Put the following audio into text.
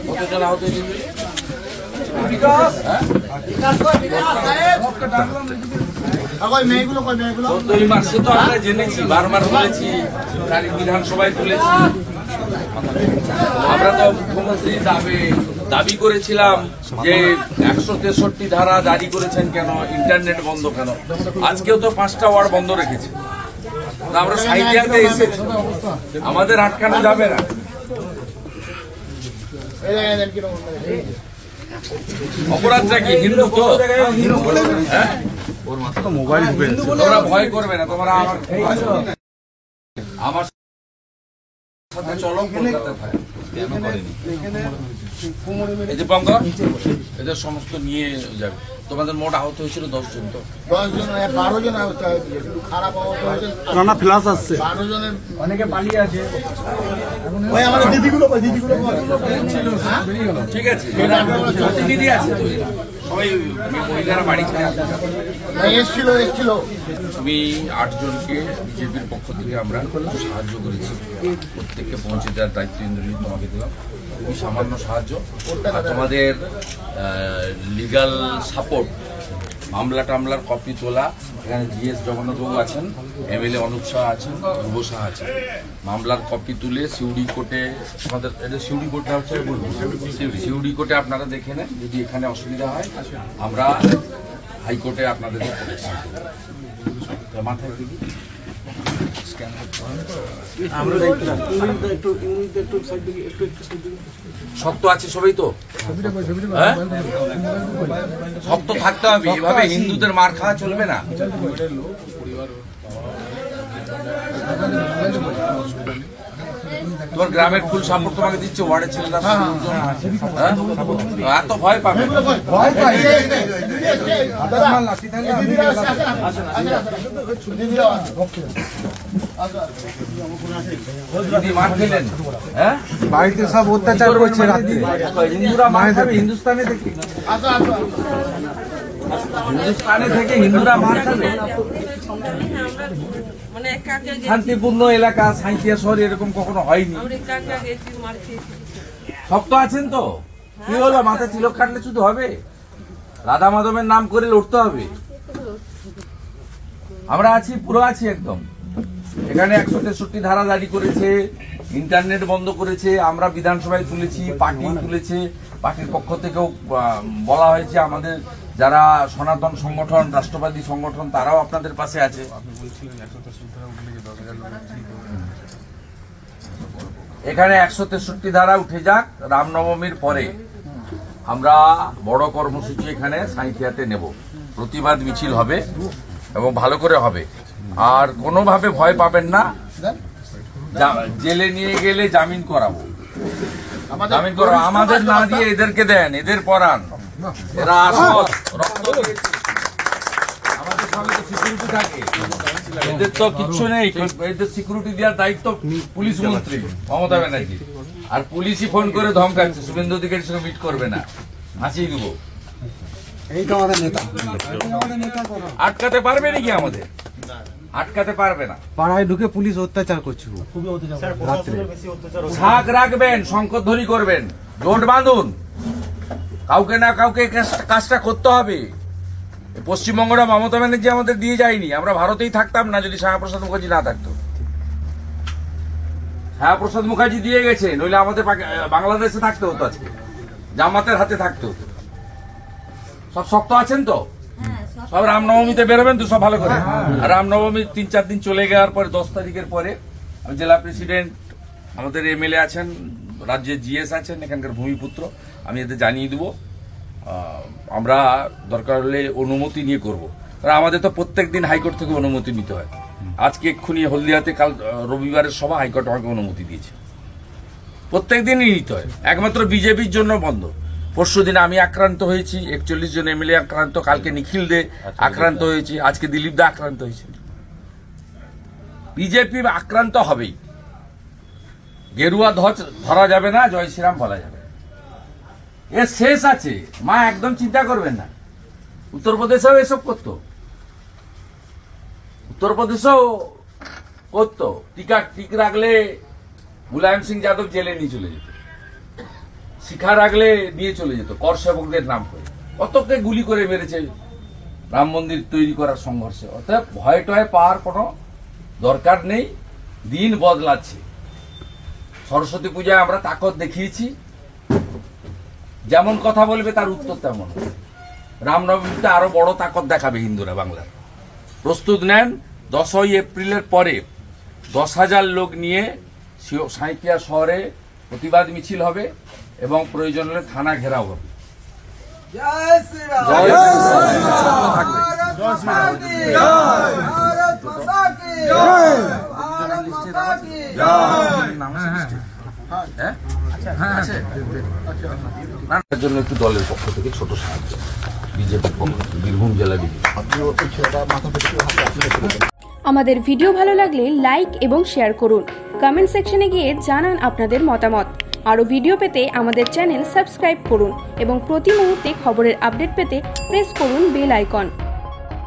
কতজন আহত হয়েছে? জেনেছি, বারবার বলেছি, বিধানসভায় তুলেছি। আমরা তো মুখ্যমন্ত্রী দাবি করেছিলাম যে 163 ধারা জারি করেছেন কেন, ইন্টারনেট বন্ধ কেন? আজকেও তো 5টা ওয়ার্ড বন্ধ রেখেছে। আমরা সাইডিয়াতে এসেছি, আমাদের আটকানো যাবে না। অপরাধটা কি? হিন্দু তো ওর মাথা তো মোবাইল, তোমরা ভয় করবে না। তোমরা আমার সাথে চলো কলকাতায়। এই যে পঙ্কজ, এদের সমস্ত নিয়ে যাবে। তোমাদের মোট আহত হয়েছিল 10 জন, তো 10 জন 12 জন আহত হয়েছে, খারাপ আহত হয়েছে। রানা ফ্লাস আসছে, 12 জনের অনেকে পালিয়ে আছে। ওই আমাদের দিদিগুলো ঠিক আছে, প্রতিনিধি আছে তো, সবাই মহিলারা বাড়ি ছেড়ে এসছিল। তুমি 8 জনকে বিজেপির পক্ষ থেকে আমরা সাহায্য করেছি, প্রত্যেককে পৌঁছে দেওয়ার দায়িত্ব ইন্দ্রজিৎ তোমাকে দিলাম। খুবই সামান্য সাহায্য। আর তোমাদের লিগাল সাপোর্ট, মামলা টামলার কপি তোলা, এখানে জিএস জগন্নাথবাবু আছেন, এমএলএ অনুপ শাহ আছেন, ধ্রুব শাহ আছেন। মামলার কপি তুলে সিউড়ি কোর্টে, আমাদের এটা সিউড়ি কোর্টে হচ্ছে, সিউড়ি কোর্টে আপনারা দেখে নেন। যদি এখানে অসুবিধা হয় আমরা হাইকোর্টে আপনাদের মাথায় দিবি। শক্ত আছে সবাই তো, শক্ত থাকতে হবে। এভাবে হিন্দুদের মার খাওয়া চলবে না। তোমার গ্রামের ফুল সাপোর্ট তোমাকে দিচ্ছে, ওয়ার্ডের ছেলেরা। এত ভয় পাবে? মার খেলেন, বাড়িতে সব অত্যাচার করছে, হিন্দুরা মার খাবে। হিন্দুস্তানে থেকে হিন্দুরা মার খাবে। শান্তিপূর্ণ এলাকা, সাঁইথিয়া শহর এরকম কখনো হয়নি। শক্ত আছেন তো? কি হলো, মাথায় তিলক কাটলে শুধু হবে? রাধা মাধবের নাম করে লড়তে হবে। আমরা আছি, পুরো আছি একদম। এখানে 163 ধারা জারি করেছে, ইন্টারনেট বন্ধ করেছে, আমরা বিধানসভায় তুলেছি, পার্টি তুলেছে, পার্টির পক্ষ থেকেও বলা হয়েছে আমাদের যারা সনাতন সংগঠন, রাষ্ট্রবাদী সংগঠন, তারাও আপনাদের পাশে আছে। এখানে 163 ধারা উঠে যাক। রামনবমীর পরে আমরা বড় কর্মসূচি এখানে সাঁইথিয়াতে নেব, প্রতিবাদ মিছিল হবে এবং ভালো করে হবে। আর কোনোভাবে ভয় পাবেন না। জেলে নিয়ে গেলে জামিন করাবো, জামিন করাবো। আমাদের না দিয়ে এদেরকে দেন, এদের পড়ান। এরা আসল রক্ত দিয়েছে, আমাদের সঙ্গে তো সিকিউরিটি থাকে, এদের তো কিচ্ছু নেই। এদের সিকিউরিটি দেওয়ার দায়িত্ব পুলিশ মন্ত্রী মমতা ব্যানার্জি। আর পুলিশই ফোন করে ধমকাচ্ছে, শুভেন্দু অধিকারীর সঙ্গে মিট করবে না, হাসিয়ে দেবো। আটকাতে পারবে নাকি? আমাদের আটকাতে পারবে না। পাড়ায় ঢুকে পুলিশ অত্যাচার করছে, শাক রাখবেন, শঙ্করধ্বনি করবেন, জোট বাঁধুন। কাউকে না কাউকে কাজটা করতে হবে। পশ্চিমবঙ্গটা মমতা ব্যানার্জি আমাদের দিয়ে যায়নি, আমরা ভারতেই থাকতাম না যদি শ্যামাপ্রসাদ মুখার্জি না থাকতো। শ্যামাপ্রসাদ মুখার্জি দিয়ে গেছে, নইলে আমাদের বাংলাদেশে থাকতে হতো, আজকে জামাতের হাতে থাকতে হতো। সব শক্ত আছেন তো? সব রামনবমীতে বেরোবেন তো সব ভালো করে। রামনবমী 3-4 দিন চলে যাওয়ার পরে 10 তারিখের পরে আমি জেলা প্রেসিডেন্ট, আমাদের এমএলএ আছেন, রাজ্যের জিএস আছেন, এখানকার ভূমিপুত্র, আমি এদের জানিয়ে দেবো। আমরা দরকার হলে অনুমতি নিয়ে করব। কারণ আমাদের তো প্রত্যেক দিন হাইকোর্ট থেকে অনুমতি নিতে হয়। আজকে এক্ষুনি হলদিয়াতে কাল রবিবারের সভা, হাইকোর্ট আমাকে অনুমতি দিয়েছে। প্রত্যেক দিনই নিতে হয়, একমাত্র বিজেপির জন্য বন্ধ। পরশু দিন আমি আক্রান্ত হয়েছি, 41 জন এমএলএ আক্রান্ত, কালকে নিখিল দে আক্রান্ত হয়েছে, আজকে দিলীপ দা আক্রান্ত হয়েছে। বিজেপি আক্রান্ত হবেই। গেরুয়া ধ্বজ ধরা যাবে না, জয় শ্রীরাম বলা যাবে। এর শেষ আছে, মা একদম চিন্তা করবেন না। উত্তরপ্রদেশেও এসব করতো, উত্তরপ্রদেশেও করতো। টিকা ঠিক রাখলে মুলায়ম সিং যাদব জেলে নিয়ে চলে যেত। শিখা রাখলে নিয়ে চলে যেত কর সেবকদের নাম করে, কতকে গুলি করে মেরেছে রাম মন্দির তৈরি করার সংঘর্ষে। অর্থাৎ ভয় টয় পাওয়ার কোনো দরকার নেই, দিন বদলাচ্ছে। সরস্বতী পূজায় আমরা তাকত দেখিয়েছি, যেমন কথা বলবে তার উত্তর তেমন। রামনবমীতে আরো বড় তাকত দেখাবে হিন্দুরা বাংলার। প্রস্তুত নেন, 10ই এপ্রিলের পরে 10,000 লোক নিয়ে সাঁইথিয়া শহরে প্রতিবাদ মিছিল হবে এবং প্রয়োজন হলে থানা ঘেরাও হবে। জয় শ্রীরাম। জয় থাকবে। ভারত মাতা কি জয়। ভারত মাতা কি জয়। তার জন্য একটু দলের পক্ষ থেকে ছোট সাহায্য, বিজেপির পক্ষ থেকে, বীরভূম জেলা বিজেপি। আমাদের ভিডিও ভালো লাগলে লাইক এবং শেয়ার করুন। কমেন্ট সেকশনে গিয়ে জানান আপনাদের মতামত। আরও ভিডিও পেতে আমাদের চ্যানেল সাবস্ক্রাইব করুন এবং প্রতি মুহূর্তে খবরের আপডেট পেতে প্রেস করুন বেল আইকন।